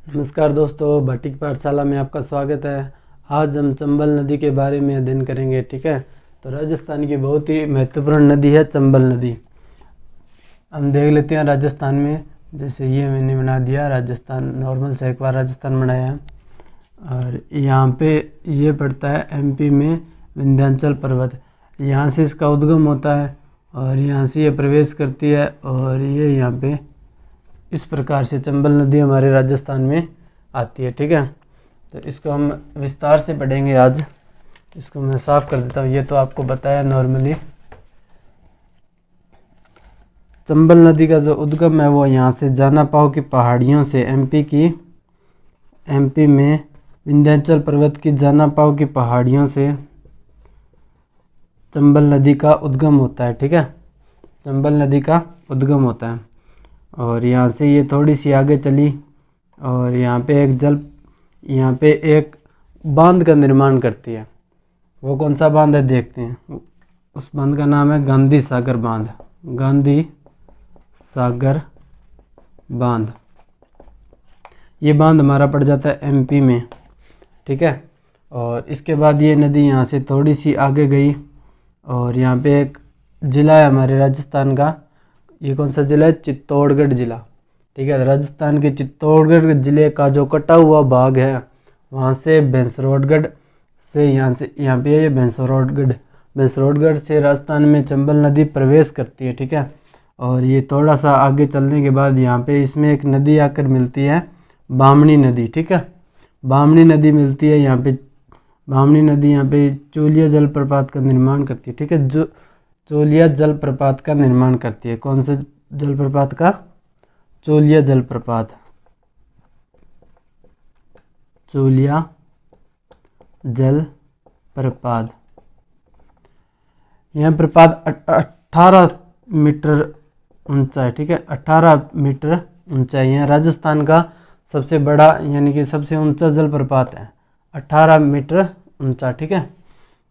नमस्कार दोस्तों, भट्टिक पाठशाला में आपका स्वागत है। आज हम चंबल नदी के बारे में अध्ययन करेंगे। ठीक है, तो राजस्थान की बहुत ही महत्वपूर्ण नदी है चंबल नदी। हम देख लेते हैं राजस्थान में, जैसे ये मैंने बना दिया राजस्थान, नॉर्मल से एक बार राजस्थान बनाया है। और यहाँ पे ये पड़ता है एमपी में विंध्याचल पर्वत, यहाँ से इसका उद्गम होता है और यहाँ से ये प्रवेश करती है और ये यहाँ पे इस प्रकार से चंबल नदी हमारे राजस्थान में आती है। ठीक है, तो इसको हम विस्तार से पढ़ेंगे आज। इसको मैं साफ कर देता हूँ, ये तो आपको बताया नॉर्मली। चंबल नदी का जो उद्गम है वो यहाँ से जानापाव की पहाड़ियों से एमपी में विंध्याचल पर्वत की जानापाव की पहाड़ियों से चंबल नदी का उद्गम होता है। ठीक है, चंबल नदी का उद्गम होता है और यहाँ से ये थोड़ी सी आगे चली और यहाँ पे एक बांध का निर्माण करती है। वो कौन सा बांध है देखते हैं। उस बांध का नाम है गांधी सागर बांध। गांधी सागर बांध, ये बांध हमारा पड़ जाता है एमपी में। ठीक है, और इसके बाद ये नदी यहाँ से थोड़ी सी आगे गई और यहाँ पे एक ज़िला है हमारे राजस्थान का। ये कौन सा ज़िला है? चित्तौड़गढ़ ज़िला। ठीक है, राजस्थान के चित्तौड़गढ़ ज़िले का जो कटा हुआ भाग है, वहाँ से भैंसरोडगढ़ से यहाँ पे ये भैंसरोडगढ़ से राजस्थान में चंबल नदी प्रवेश करती है। ठीक है, और ये थोड़ा सा आगे चलने के बाद यहाँ पे इसमें एक नदी आकर मिलती है, बामणी नदी। ठीक है, बामणी नदी मिलती है यहाँ पे। बामणी नदी यहाँ पे चोलिया जलप्रपात का निर्माण करती है। ठीक है, जो चोलिया जलप्रपात का निर्माण करती है। कौन से जलप्रपात का? चोलिया जलप्रपात। चोलिया जलप्रपात। यह प्रपात 18 मीटर ऊंचा है। ठीक है, 18 मीटर ऊंचा है। यह राजस्थान का सबसे बड़ा यानी कि सबसे ऊंचा जलप्रपात है, 18 मीटर ऊंचा। ठीक है,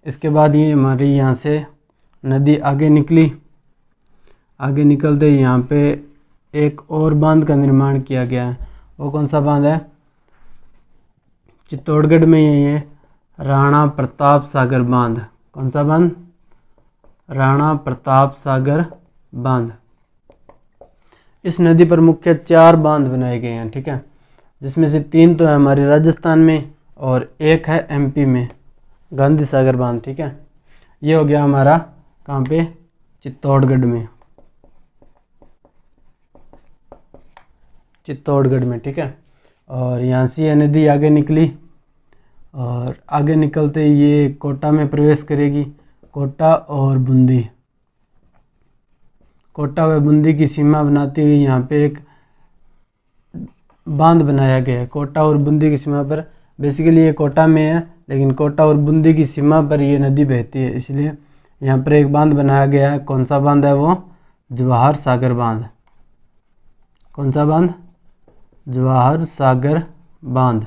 इसके बाद ये हमारी यहाँ से नदी आगे निकली। आगे निकलते यहाँ पे एक और बांध का निर्माण किया गया है। वो कौन सा बांध है? चित्तौड़गढ़ में ये राणा प्रताप सागर बांध। कौन सा बांध? राणा प्रताप सागर बांध। इस नदी पर मुख्य 4 बांध बनाए गए हैं। ठीक है, जिसमें से 3 तो है हमारे राजस्थान में और एक है एमपी में, गांधी सागर बांध। ठीक है, ये हो गया हमारा कहाँ पे? चित्तौड़गढ़ में। चित्तौड़गढ़ में। ठीक है, और यहाँ से यह नदी आगे निकली और आगे निकलते ये कोटा में प्रवेश करेगी। कोटा और बूंदी, कोटा व बूंदी की सीमा बनाती हुई यहाँ पे एक बांध बनाया गया है। कोटा और बूंदी की सीमा पर, बेसिकली ये कोटा में है लेकिन कोटा और बूंदी की सीमा पर ये नदी बहती है, इसलिए यहाँ पर एक बांध बनाया गया है। कौन सा बांध है वो? जवाहर सागर बांध। कौन सा बांध? जवाहर सागर बांध।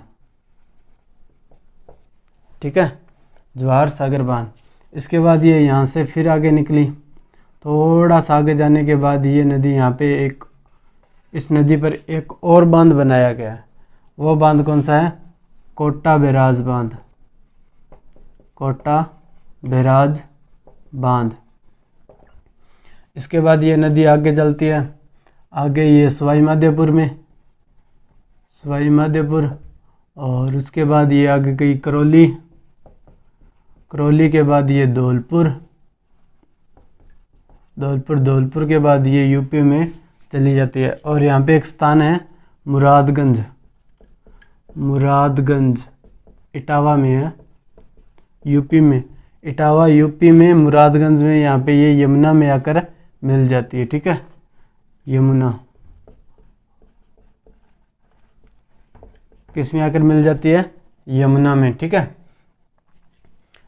ठीक है, जवाहर सागर बांध। इसके बाद ये यहाँ से फिर आगे निकली। थोड़ा सा आगे जाने के बाद ये नदी यहाँ पे इस नदी पर एक और बांध बनाया गया है। वो बांध कौन सा है? कोटा बैराज बांध। कोटा बैराज बांध। इसके बाद ये नदी आगे चलती है। आगे ये सवाई माधोपुर और उसके बाद ये आगे गई करौली के बाद ये धौलपुर के बाद ये यूपी में चली जाती है। और यहाँ पे एक स्थान है मुरादगंज इटावा में है, यूपी में। इटावा यूपी में, मुरादगंज में, यहाँ पे ये यमुना में आकर मिल जाती है। ठीक है, यमुना किस में आकर मिल जाती है? यमुना में। ठीक है,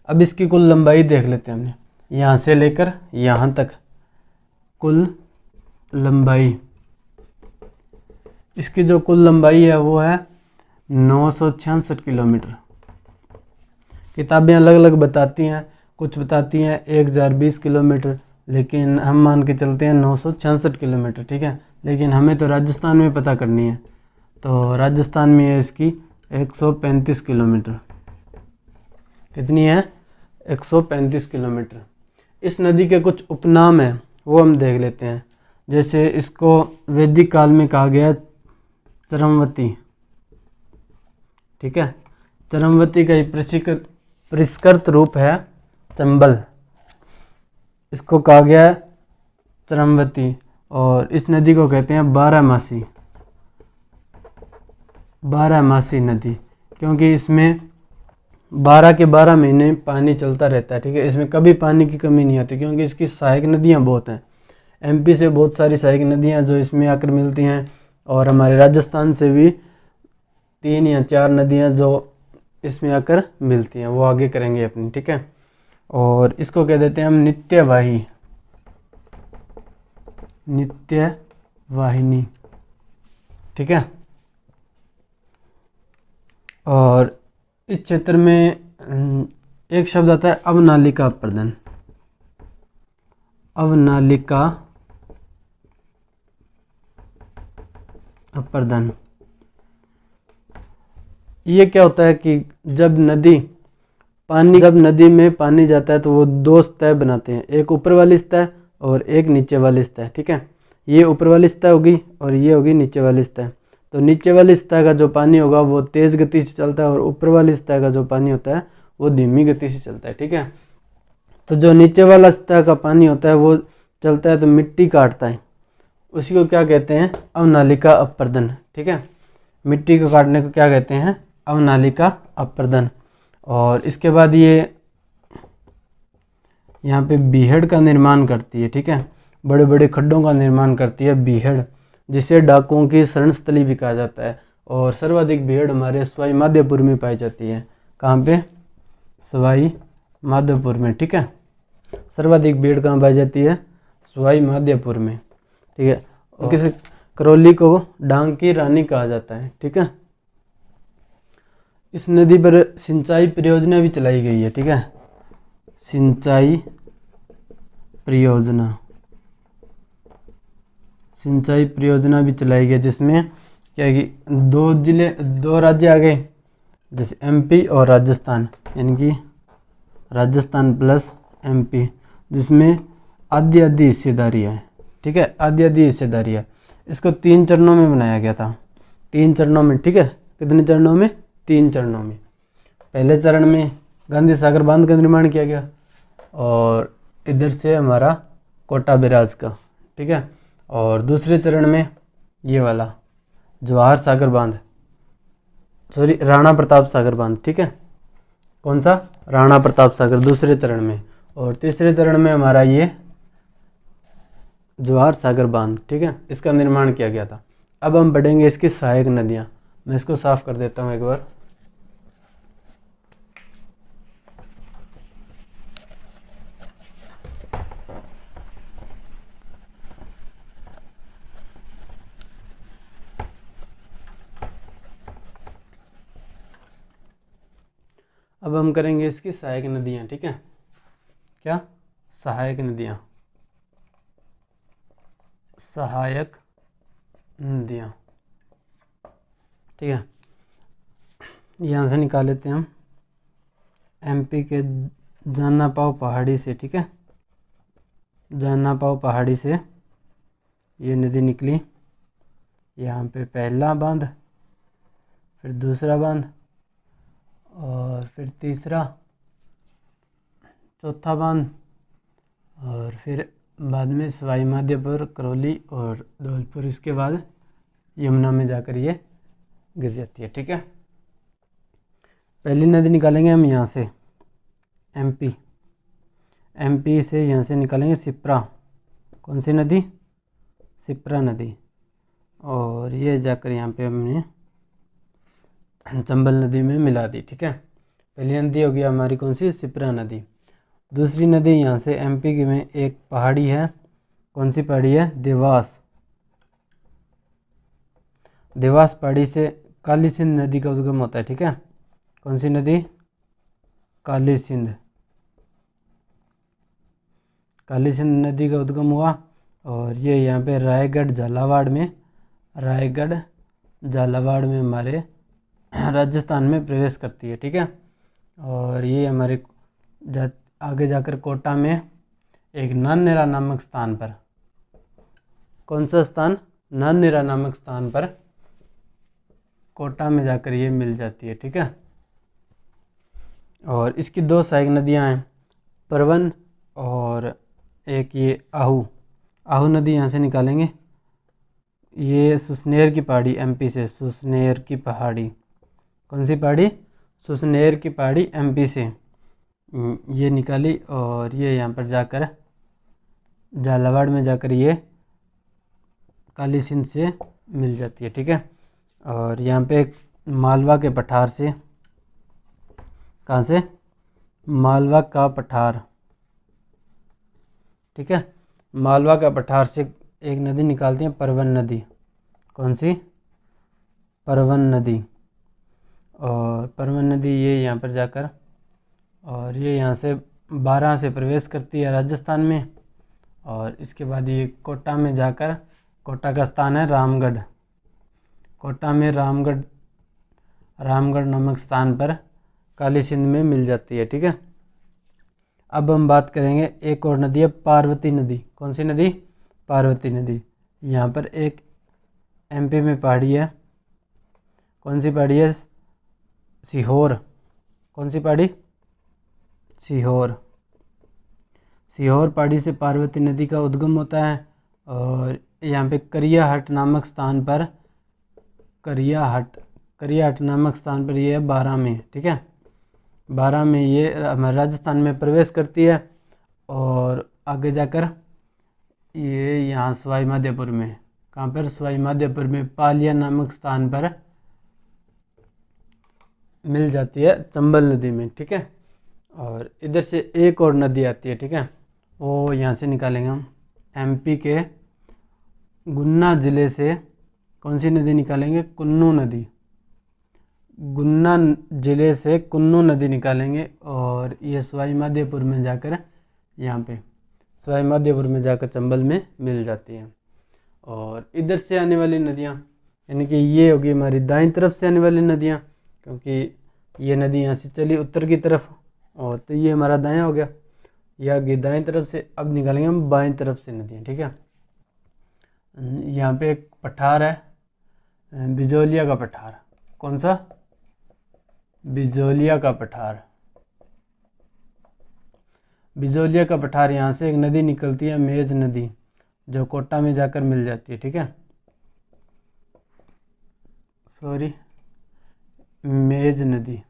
अब इसकी कुल लंबाई देख लेते हैं हमने, यहाँ से लेकर यहाँ तक कुल लंबाई। इसकी जो कुल लंबाई है वो है 966 किलोमीटर। किताबें अलग अलग बताती हैं, कुछ बताती हैं 1020 किलोमीटर, लेकिन हम मान के चलते हैं 966 किलोमीटर। ठीक है, लेकिन हमें तो राजस्थान में पता करनी है, तो राजस्थान में है इसकी 135 किलोमीटर। कितनी है? 135 किलोमीटर। इस नदी के कुछ उपनाम हैं, वो हम देख लेते हैं। जैसे इसको वैदिक काल में कहा गया चरमवती, ठीक है। चरमवती का परिष्कृत रूप है चंबल, इसको कहा गया है चरमवती। और इस नदी को कहते हैं 12 मासी नदी, क्योंकि इसमें 12 के 12 महीने पानी चलता रहता है, ठीक है। इसमें कभी पानी की कमी नहीं आती, क्योंकि इसकी सहायक नदियाँ बहुत हैं। एमपी से बहुत सारी सहायक नदियाँ जो इसमें आकर मिलती हैं, और हमारे राजस्थान से भी 3 या 4 नदियाँ जो इसमें आकर मिलती हैं, वो आगे करेंगे अपनी, ठीक है। और इसको कह देते हैं हम नित्यवाहिनी, ठीक है। और इस क्षेत्र में एक शब्द आता है अवनालिका अपर्दन। अवनालिका अपर्दन, ये क्या होता है कि जब नदी में पानी जाता है तो वो 2 सतह बनाते हैं, एक ऊपर वाली सतह और एक नीचे वाली सतह, ठीक है। ये ऊपर वाली सतह होगी और ये होगी नीचे वाली सतह। तो नीचे वाली सतह का जो पानी होगा वो तेज़ गति से चलता है, और ऊपर वाली सतह का जो पानी होता है वो धीमी गति से चलता है, ठीक है। तो जो नीचे वाला सतह का पानी होता है वो चलता है तो मिट्टी काटता है, उसी को क्या कहते हैं? अवनालिका अपर्दन, ठीक है। मिट्टी को काटने को क्या कहते हैं? अवनालिका अपर्दन। और इसके बाद ये यहाँ पे बीहड़ का निर्माण करती है, ठीक है। बड़े बड़े खड्डों का निर्माण करती है बीहड़, जिसे डाकुओं की शरणस्थली भी कहा जाता है। और सर्वाधिक बीहड़ हमारे सवाई माधोपुर में पाई जाती है। कहाँ पे? सवाई माधोपुर में, ठीक है। सर्वाधिक भीड़ कहाँ पाई जाती है? सवाई माधोपुर में, ठीक है। और किसी करौली को डांग की रानी कहा जाता है, ठीक है। इस नदी पर सिंचाई परियोजना भी चलाई गई है, ठीक है। सिंचाई परियोजना भी चलाई गई, जिसमें क्या है कि 2 राज्य आ गए, जैसे एमपी और राजस्थान, यानी कि राजस्थान प्लस एमपी, जिसमें आधी हिस्सेदारी है, ठीक है। आधी हिस्सेदारी है। इसको 3 चरणों में बनाया गया था, 3 चरणों में, ठीक है। कितने चरणों में? 3 चरणों में। पहले चरण में गांधी सागर बांध का निर्माण किया गया, और इधर से हमारा कोटा बैराज का, ठीक है। और दूसरे चरण में ये वाला जवाहर सागर बांध, राणा प्रताप सागर बांध, ठीक है। कौन सा? राणा प्रताप सागर, दूसरे चरण में। और तीसरे चरण में हमारा ये जवाहर सागर बांध, ठीक है, इसका निर्माण किया गया था। अब हम पढ़ेंगे इसकी सहायक नदियाँ। मैं इसको साफ कर देता हूँ एक बार। अब हम करेंगे इसकी सहायक नदियाँ, ठीक है। क्या? सहायक नदियाँ, ठीक है। यहाँ से निकाल लेते हैं हम एमपी के जाना पाव पहाड़ी से, ठीक है। जाना पाव पहाड़ी से ये नदी निकली, यहाँ पे पहला बांध, फिर दूसरा बांध, और फिर तीसरा, चौथा बांध, और फिर बाद में सवाई माधोपुर, करौली और धौलपुर। इसके बाद यमुना में जाकर ये गिर जाती है, ठीक है। पहली नदी निकालेंगे हम यहाँ से एमपी से, यहाँ से निकालेंगे सिप्रा। कौन सी नदी? सिप्रा नदी। और ये जाकर यहाँ पे हमने चंबल नदी में मिला दी, ठीक है। पहली नदी हो गई हमारी कौन सी? सिप्रा नदी। दूसरी नदी यहाँ से एमपी की में एक पहाड़ी है, कौन सी पहाड़ी है? देवास। देवास पहाड़ी से काली सिंध नदी का उद्गम होता है, ठीक है। कौन सी नदी? काली सिंध। काली सिंध नदी का उद्गम हुआ, और ये यहाँ पे रायगढ़ झालावाड़ में, रायगढ़ झालावाड़ में हमारे राजस्थान में प्रवेश करती है, ठीक है। और ये हमारे आगे जाकर कोटा में एक नानेरा नामक स्थान पर, कौन सा स्थान, नानेरा नामक स्थान पर कोटा में जाकर ये मिल जाती है, ठीक है। और इसकी दो सहायक नदियां हैं, परवन और एक ये आहू नदी यहाँ से निकालेंगे। ये सुसनेर की पहाड़ी, एमपी से, सुसनेर की पहाड़ी, कौन सी पहाड़ी, सुसनेर की पहाड़ी एमपी से ये निकाली। और ये यहाँ पर जाकर झालावाड़ में जाकर ये काली सिंध से मिल जाती है, ठीक है। और यहाँ पे एक मालवा के पठार से, कहाँ से, मालवा का पठार, ठीक है, मालवा का पठार से एक नदी निकालती है, परवन नदी, कौन सी, परवन नदी। और परवन नदी ये यहाँ पर जाकर, और ये यहाँ से 12 से प्रवेश करती है राजस्थान में। और इसके बाद ये कोटा में जाकर, कोटा का स्थान है रामगढ़, कोटा में रामगढ़ नामक स्थान पर काली सिंध में मिल जाती है, ठीक है। अब हम बात करेंगे एक और नदी है पार्वती नदी, कौन सी नदी, पार्वती नदी। यहाँ पर एक एमपी में पहाड़ी है, कौन सी पहाड़ी है, सीहोर, कौन सी पहाड़ी, सीहोर पहाड़ी से पार्वती नदी का उद्गम होता है। और यहाँ पे करियाहट नामक स्थान पर, करियाहट नामक स्थान पर ये है 12 में, ठीक है, 12 में ये हमारे राजस्थान में प्रवेश करती है। और आगे जाकर ये यहाँ सवाई माधोपुर में, कहाँ पर, सवाई माधोपुर में पालिया नामक स्थान पर मिल जाती है चंबल नदी में, ठीक है। और इधर से एक और नदी आती है, ठीक है, वो यहाँ से निकालेंगे हम, एमपी के गुन्ना ज़िले से कौन सी नदी निकालेंगे, कुन्नू नदी, गुन्ना ज़िले से कुन्नू नदी निकालेंगे। और ये सवाई माधोपुर में जाकर, यहाँ पे सवाई माधोपुर में जाकर चंबल में मिल जाती हैं। और इधर से आने वाली नदियाँ, यानी कि ये होगी हमारी दाईं तरफ से आने वाली नदियाँ, क्योंकि ये नदी यहाँ से चली उत्तर की तरफ, और तो ये हमारा दायां हो गया, यह आगे दाईं तरफ से। अब निकालेंगे हम बाईं तरफ से नदियाँ, ठीक है। यहाँ पे एक पठार है बिजोलिया का पठार, कौन सा, बिजोलिया का पठार, बिजोलिया का पठार। यहाँ से एक नदी निकलती है मेज नदी, जो कोटा में जाकर मिल जाती है, ठीक है, मेज नदी।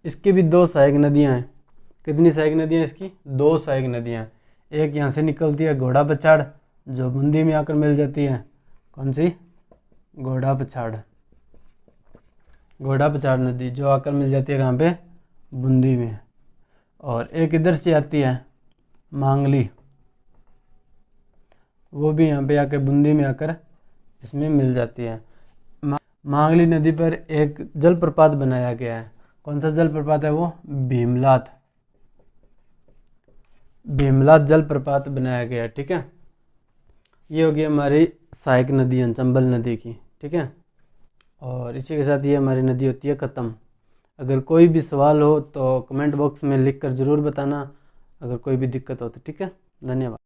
इसकी भी दो सहायक नदियाँ हैं, कितनी सहायक नदियाँ इसकी, 2 सहायक नदियाँ। एक यहाँ से निकलती है घोड़ा पछाड़, जो बूंदी में आकर मिल जाती है, कौन सी, घोड़ा पछाड़ नदी, जो आकर मिल जाती है कहाँ पे, बूंदी में। और एक इधर से आती है मांगली, वो भी यहाँ पे आकर बूंदी में आकर इसमें मिल जाती है। मांगली नदी पर एक जलप्रपात बनाया गया है, कौन सा जलप्रपात है वो, भीमलात जलप्रपात बनाया गया है, ठीक है। ये होगी हमारी सहायक नदियाँ चंबल नदी की, ठीक है। और इसी के साथ ये हमारी नदी होती है ख़त्म। अगर कोई भी सवाल हो तो कमेंट बॉक्स में लिख कर ज़रूर बताना, अगर कोई भी दिक्कत हो तो, ठीक है। धन्यवाद।